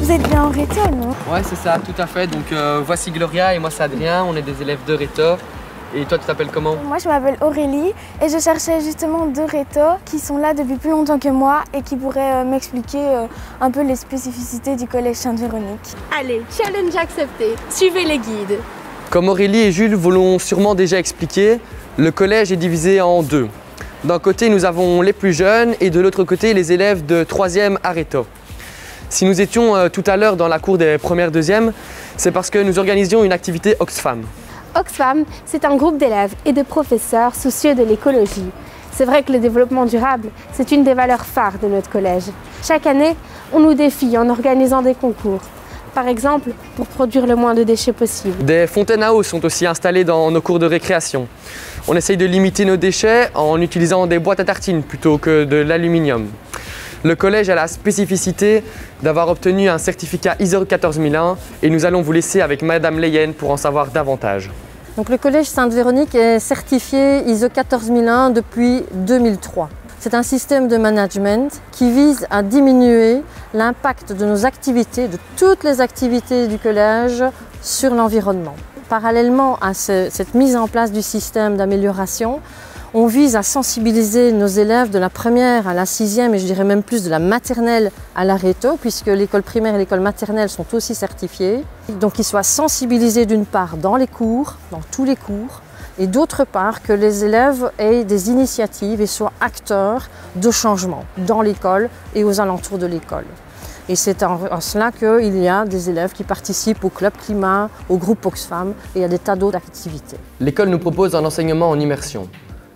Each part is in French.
Vous êtes bien en réto, non? Ouais, c'est ça, tout à fait. Donc voici Gloria et moi c'est Adrien, on est des élèves de réto. Et toi, tu t'appelles comment? Moi, je m'appelle Aurélie et je cherchais justement deux rétos qui sont là depuis plus longtemps que moi et qui pourraient m'expliquer un peu les spécificités du collège Sainte-Véronique. Allez, challenge accepté, suivez les guides. Comme Aurélie et Jules vous l'ont sûrement déjà expliqué, le collège est divisé en deux. D'un côté, nous avons les plus jeunes et de l'autre côté, les élèves de 3e à réto. Si nous étions tout à l'heure dans la cour des premières, deuxièmes, c'est parce que nous organisions une activité Oxfam. Oxfam, c'est un groupe d'élèves et de professeurs soucieux de l'écologie. C'est vrai que le développement durable, c'est une des valeurs phares de notre collège. Chaque année, on nous défie en organisant des concours. Par exemple, pour produire le moins de déchets possible. Des fontaines à eau sont aussi installées dans nos cours de récréation. On essaye de limiter nos déchets en utilisant des boîtes à tartines plutôt que de l'aluminium. Le collège a la spécificité d'avoir obtenu un certificat ISO 14001 et nous allons vous laisser avec Madame Leyenne pour en savoir davantage. Donc, le collège Sainte-Véronique est certifié ISO 14001 depuis 2003. C'est un système de management qui vise à diminuer l'impact de nos activités, de toutes les activités du collège sur l'environnement. Parallèlement à cette mise en place du système d'amélioration, on vise à sensibiliser nos élèves de la première à la 6e et je dirais même plus de la maternelle à la réto, puisque l'école primaire et l'école maternelle sont aussi certifiées. Donc qu'ils soient sensibilisés d'une part dans les cours, dans tous les cours, et d'autre part que les élèves aient des initiatives et soient acteurs de changement dans l'école et aux alentours de l'école. Et c'est en cela qu'il y a des élèves qui participent au club climat, au groupe Oxfam et à des tas d'autres activités. L'école nous propose un enseignement en immersion.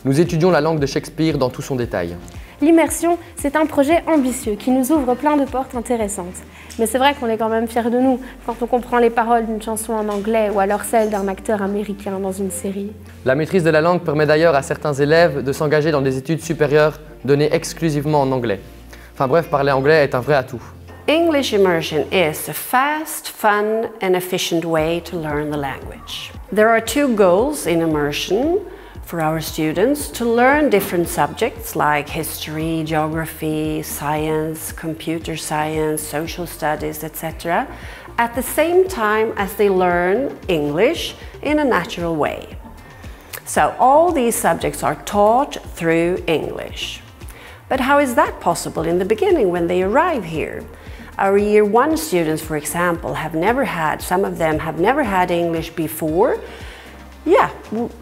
Nous étudions la langue de Shakespeare dans tout son détail. L'immersion, c'est un projet ambitieux qui nous ouvre plein de portes intéressantes. Mais c'est vrai qu'on est quand même fiers de nous quand on comprend les paroles d'une chanson en anglais ou alors celle d'un acteur américain dans une série. La maîtrise de la langue permet d'ailleurs à certains élèves de s'engager dans des études supérieures données exclusivement en anglais. Enfin bref, parler anglais est un vrai atout. English immersion is a fast, fun and efficient way to learn the language. There are two goals in immersion for our students: to learn different subjects like history, geography, science, computer science, social studies, etc. at the same time as they learn English in a natural way. So all these subjects are taught through English. But how is that possible in the beginning when they arrive here? Our Year 1 students, for example, some of them have never had English before. Yeah,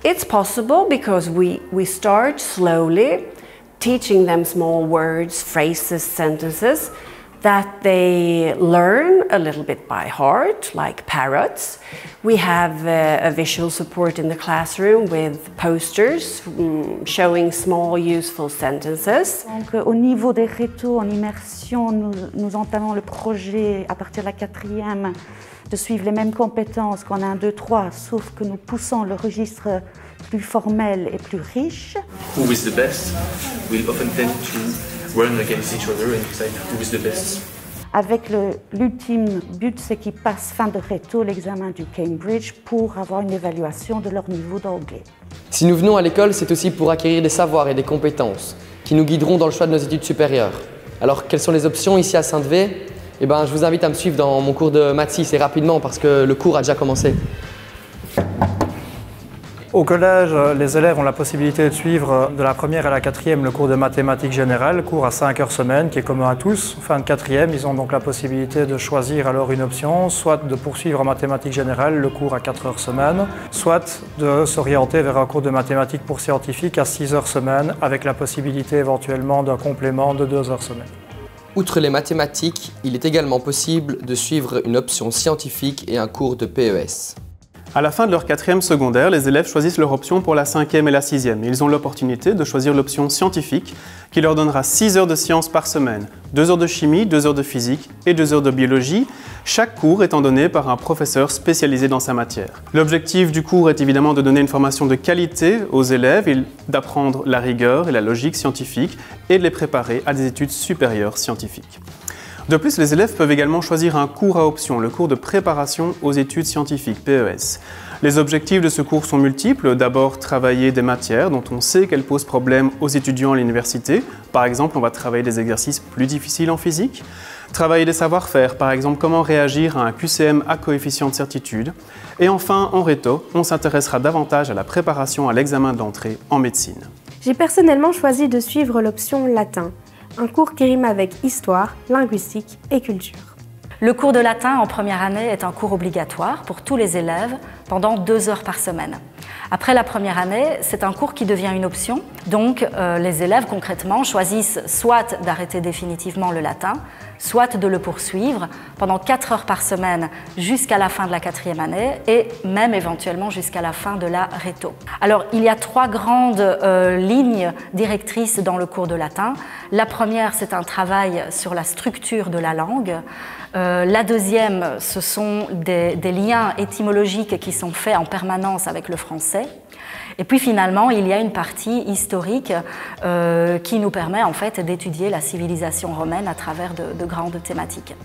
it's possible because we start slowly teaching them small words, phrases, sentences that they learn a little bit by heart, like parrots. We have a visual support in the classroom with posters showing small useful sentences. Donc, au niveau des rétos en immersion, nous entamons le projet à partir de la 4e de suivre les mêmes compétences qu'en 1, 2, 3, sauf que nous poussons le registre plus formel et plus riche. Who is the best? We'll often tend to run against each other and say who is the best. Avec l'ultime but, c'est qu'ils passent fin de réto l'examen du Cambridge pour avoir une évaluation de leur niveau d'anglais. Si nous venons à l'école, c'est aussi pour acquérir des savoirs et des compétences qui nous guideront dans le choix de nos études supérieures. Alors, quelles sont les options ici à Sainte-Vé? Eh ben, je vous invite à me suivre dans mon cours de maths 6 et rapidement parce que le cours a déjà commencé. Au collège, les élèves ont la possibilité de suivre de la 1re à la 4e le cours de mathématiques générales, cours à 5 heures semaine, qui est commun à tous. Fin de 4e, ils ont donc la possibilité de choisir alors une option, soit de poursuivre en mathématiques générales le cours à 4 heures semaine, soit de s'orienter vers un cours de mathématiques pour scientifiques à 6 heures semaine, avec la possibilité éventuellement d'un complément de 2 heures semaine. Outre les mathématiques, il est également possible de suivre une option scientifique et un cours de PES. À la fin de leur 4e secondaire, les élèves choisissent leur option pour la 5e et la 6e. Ils ont l'opportunité de choisir l'option scientifique qui leur donnera 6 heures de sciences par semaine, 2 heures de chimie, 2 heures de physique et 2 heures de biologie, chaque cours étant donné par un professeur spécialisé dans sa matière. L'objectif du cours est évidemment de donner une formation de qualité aux élèves et d'apprendre la rigueur et la logique scientifique et de les préparer à des études supérieures scientifiques. De plus, les élèves peuvent également choisir un cours à option, le cours de préparation aux études scientifiques, PES. Les objectifs de ce cours sont multiples. D'abord, travailler des matières dont on sait qu'elles posent problème aux étudiants à l'université. Par exemple, on va travailler des exercices plus difficiles en physique. Travailler des savoir-faire, par exemple comment réagir à un QCM à coefficient de certitude. Et enfin, en réto, on s'intéressera davantage à la préparation à l'examen d'entrée en médecine. J'ai personnellement choisi de suivre l'option latin, un cours qui rime avec histoire, linguistique et culture. Le cours de latin en première année est un cours obligatoire pour tous les élèves pendant 2 heures par semaine. Après la première année, c'est un cours qui devient une option. Donc les élèves concrètement choisissent soit d'arrêter définitivement le latin, soit de le poursuivre pendant 4 heures par semaine jusqu'à la fin de la 4e année et même éventuellement jusqu'à la fin de la réto. Alors il y a 3 grandes lignes directrices dans le cours de latin. La première, c'est un travail sur la structure de la langue. La deuxième, ce sont des liens étymologiques qui sont faits en permanence avec le français. Et puis finalement, il y a une partie historique qui nous permet en fait d'étudier la civilisation romaine à travers de grandes thématiques.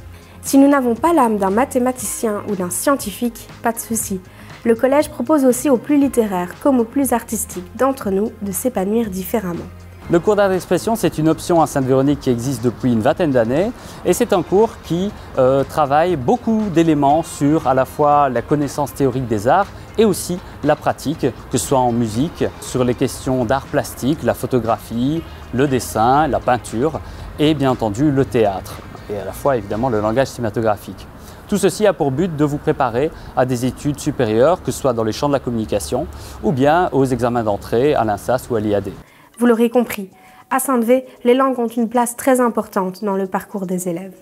Si nous n'avons pas l'âme d'un mathématicien ou d'un scientifique, pas de souci. Le collège propose aussi aux plus littéraires comme aux plus artistiques d'entre nous de s'épanouir différemment. Le cours d'art d'expression, c'est une option à Sainte-Véronique qui existe depuis une vingtaine d'années et c'est un cours qui travaille beaucoup d'éléments sur à la fois la connaissance théorique des arts et aussi la pratique, que ce soit en musique, sur les questions d'art plastique, la photographie, le dessin, la peinture et bien entendu le théâtre et à la fois évidemment le langage cinématographique. Tout ceci a pour but de vous préparer à des études supérieures, que ce soit dans les champs de la communication ou bien aux examens d'entrée à l'INSAS ou à l'IAD. Vous l'aurez compris, à Sainte-Vé, les langues ont une place très importante dans le parcours des élèves.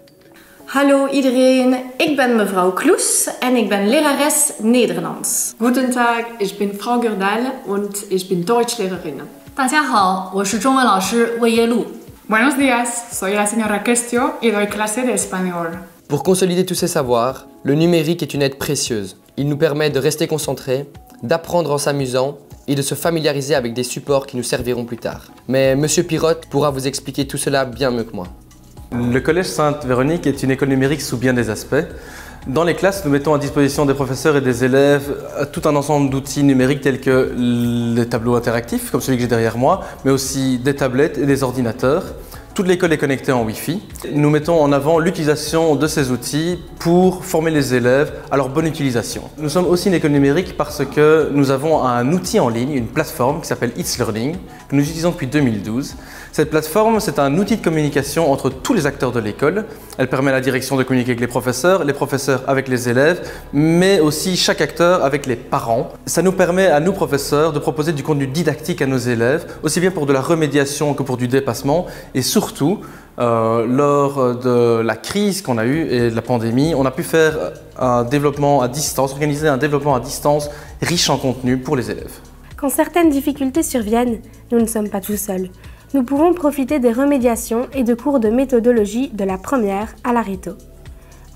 Hallo iedereen, ik ben mevrouw Kloes en ik ben lerares Nederlands. Guten Tag, ich bin Frau Gördal und ich bin Deutschlehrerin. 大家好，我是中文老师魏耶露。 Buenos días, soy la señora Questio y doy clase de español. Pour consolider tous ces savoirs, le numérique est une aide précieuse. Il nous permet de rester concentrés, d'apprendre en s'amusant et de se familiariser avec des supports qui nous serviront plus tard. Mais Monsieur Pirotte pourra vous expliquer tout cela bien mieux que moi. Le Collège Sainte-Véronique est une école numérique sous bien des aspects. Dans les classes, nous mettons à disposition des professeurs et des élèves tout un ensemble d'outils numériques tels que les tableaux interactifs, comme celui que j'ai derrière moi, mais aussi des tablettes et des ordinateurs. Toute l'école est connectée en Wi-Fi. Nous mettons en avant l'utilisation de ces outils pour former les élèves à leur bonne utilisation. Nous sommes aussi une école numérique parce que nous avons un outil en ligne, une plateforme qui s'appelle It's Learning, que nous utilisons depuis 2012. Cette plateforme, c'est un outil de communication entre tous les acteurs de l'école. Elle permet à la direction de communiquer avec les professeurs avec les élèves, mais aussi chaque acteur avec les parents. Ça nous permet à nous, professeurs, de proposer du contenu didactique à nos élèves, aussi bien pour de la remédiation que pour du dépassement, et surtout, lors de la crise qu'on a eue et de la pandémie, on a pu faire un développement à distance, organiser un développement à distance riche en contenu pour les élèves. Quand certaines difficultés surviennent, nous ne sommes pas tout seuls. Nous pouvons profiter des remédiations et de cours de méthodologie de la première à la réto.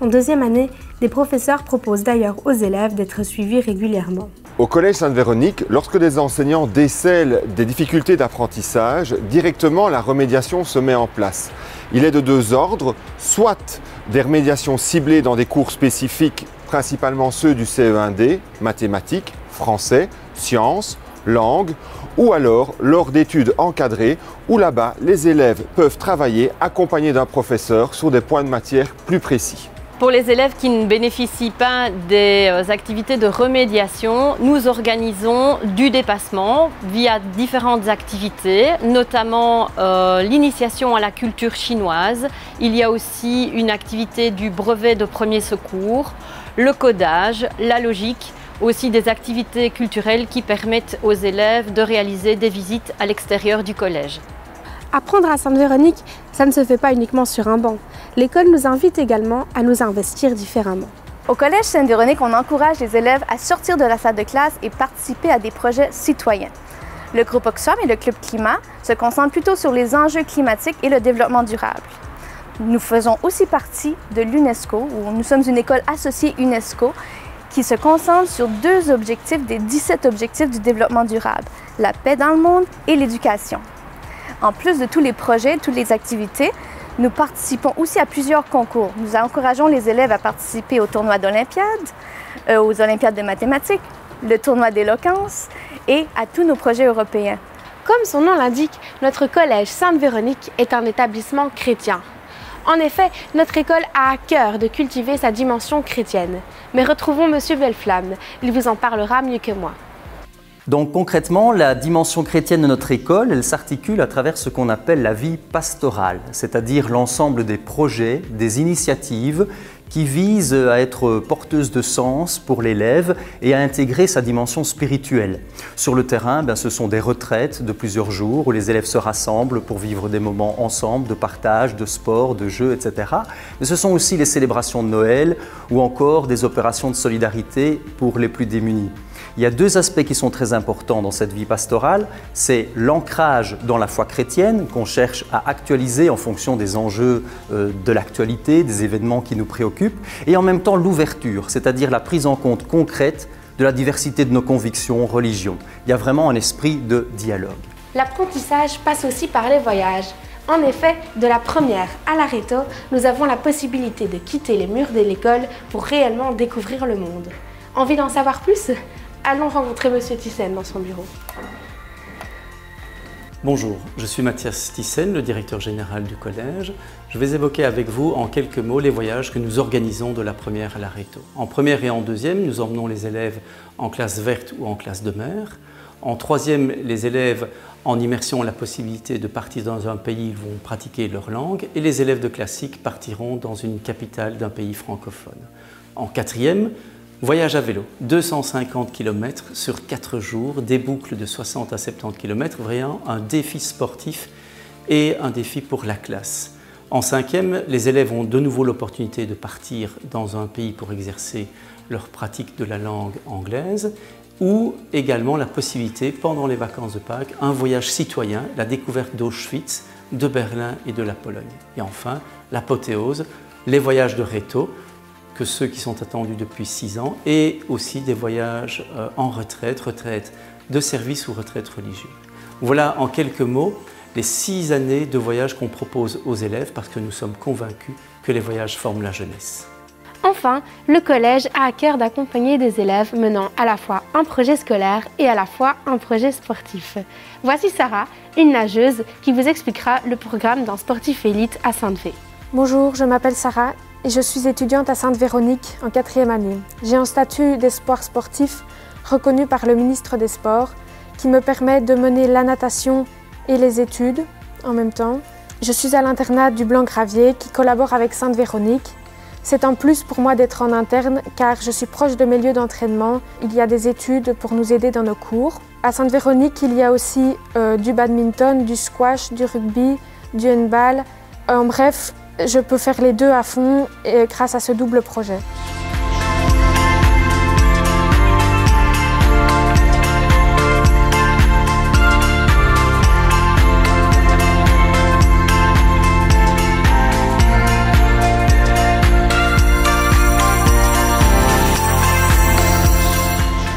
En deuxième année, des professeurs proposent d'ailleurs aux élèves d'être suivis régulièrement. Au Collège Sainte-Véronique, lorsque des enseignants décèlent des difficultés d'apprentissage, directement la remédiation se met en place. Il est de 2 ordres, soit des remédiations ciblées dans des cours spécifiques, principalement ceux du CE1D, mathématiques, français, sciences, langues, ou alors lors d'études encadrées où là-bas les élèves peuvent travailler accompagnés d'un professeur sur des points de matière plus précis. Pour les élèves qui ne bénéficient pas des activités de remédiation, nous organisons du dépassement via différentes activités, notamment l'initiation à la culture chinoise. Il y a aussi une activité du brevet de premier secours, le codage, la logique, aussi des activités culturelles qui permettent aux élèves de réaliser des visites à l'extérieur du collège. Apprendre à Sainte-Véronique, ça ne se fait pas uniquement sur un banc. L'école nous invite également à nous investir différemment. Au Collège Sainte-Véronique, on encourage les élèves à sortir de la salle de classe et participer à des projets citoyens. Le groupe Oxfam et le Club Climat se concentrent plutôt sur les enjeux climatiques et le développement durable. Nous faisons aussi partie de l'UNESCO, où nous sommes une école associée UNESCO, qui se concentre sur 2 objectifs des 17 objectifs du développement durable, la paix dans le monde et l'éducation. En plus de tous les projets, toutes les activités, nous participons aussi à plusieurs concours. Nous encourageons les élèves à participer au tournoi d'Olympiade, aux Olympiades de mathématiques, le tournoi d'éloquence et à tous nos projets européens. Comme son nom l'indique, notre collège Sainte-Véronique est un établissement chrétien. En effet, notre école a à cœur de cultiver sa dimension chrétienne. Mais retrouvons Monsieur Belleflamme, il vous en parlera mieux que moi. Donc concrètement, la dimension chrétienne de notre école, elle s'articule à travers ce qu'on appelle la vie pastorale, c'est-à-dire l'ensemble des projets, des initiatives qui visent à être porteuses de sens pour l'élève et à intégrer sa dimension spirituelle. Sur le terrain, ce sont des retraites de plusieurs jours où les élèves se rassemblent pour vivre des moments ensemble de partage, de sport, de jeux, etc. Mais ce sont aussi les célébrations de Noël ou encore des opérations de solidarité pour les plus démunis. Il y a deux aspects qui sont très importants dans cette vie pastorale, c'est l'ancrage dans la foi chrétienne qu'on cherche à actualiser en fonction des enjeux de l'actualité, des événements qui nous préoccupent, et en même temps l'ouverture, c'est-à-dire la prise en compte concrète de la diversité de nos convictions, religions. Il y a vraiment un esprit de dialogue. L'apprentissage passe aussi par les voyages. En effet, de la première à l'Areto, nous avons la possibilité de quitter les murs de l'école pour réellement découvrir le monde. Envie d'en savoir plus ? Allons rencontrer Monsieur Thyssen dans son bureau. Bonjour, je suis Mathias Thyssen, le directeur général du collège. Je vais évoquer avec vous en quelques mots les voyages que nous organisons de la première à l'Areto. En première et en deuxième, nous emmenons les élèves en classe verte ou en classe de mer. En troisième, les élèves en immersion ont la possibilité de partir dans un pays où ils vont pratiquer leur langue et les élèves de classique partiront dans une capitale d'un pays francophone. En quatrième, voyage à vélo, 250 km sur 4 jours, des boucles de 60 à 70 km, vraiment un défi sportif et un défi pour la classe. En cinquième, les élèves ont de nouveau l'opportunité de partir dans un pays pour exercer leur pratique de la langue anglaise ou également la possibilité, pendant les vacances de Pâques, un voyage citoyen, la découverte d'Auschwitz, de Berlin et de la Pologne. Et enfin, l'apothéose, les voyages de Réto, que ceux qui sont attendus depuis 6 ans, et aussi des voyages en retraite, retraite de service ou retraite religieuse. Voilà en quelques mots les 6 années de voyage qu'on propose aux élèves parce que nous sommes convaincus que les voyages forment la jeunesse. Enfin, le collège a à cœur d'accompagner des élèves menant à la fois un projet scolaire et à la fois un projet sportif. Voici Sarah, une nageuse, qui vous expliquera le programme d'un sportif élite à Sainte-Fée. Bonjour, je m'appelle Sarah et je suis étudiante à Sainte-Véronique en 4e année. J'ai un statut d'espoir sportif reconnu par le ministre des Sports qui me permet de mener la natation et les études en même temps. Je suis à l'internat du Blanc-Gravier qui collabore avec Sainte-Véronique. C'est un plus pour moi d'être en interne car je suis proche de mes lieux d'entraînement. Il y a des études pour nous aider dans nos cours. À Sainte-Véronique, il y a aussi du badminton, du squash, du rugby, du handball. En bref, je peux faire les deux à fond grâce à ce double projet.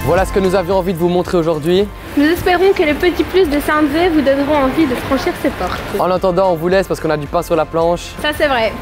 Voilà ce que nous avions envie de vous montrer aujourd'hui. Nous espérons que les petits plus de Sainte-Fée vous donneront envie de franchir ces portes. En attendant, on vous laisse parce qu'on a du pain sur la planche. Ça c'est vrai.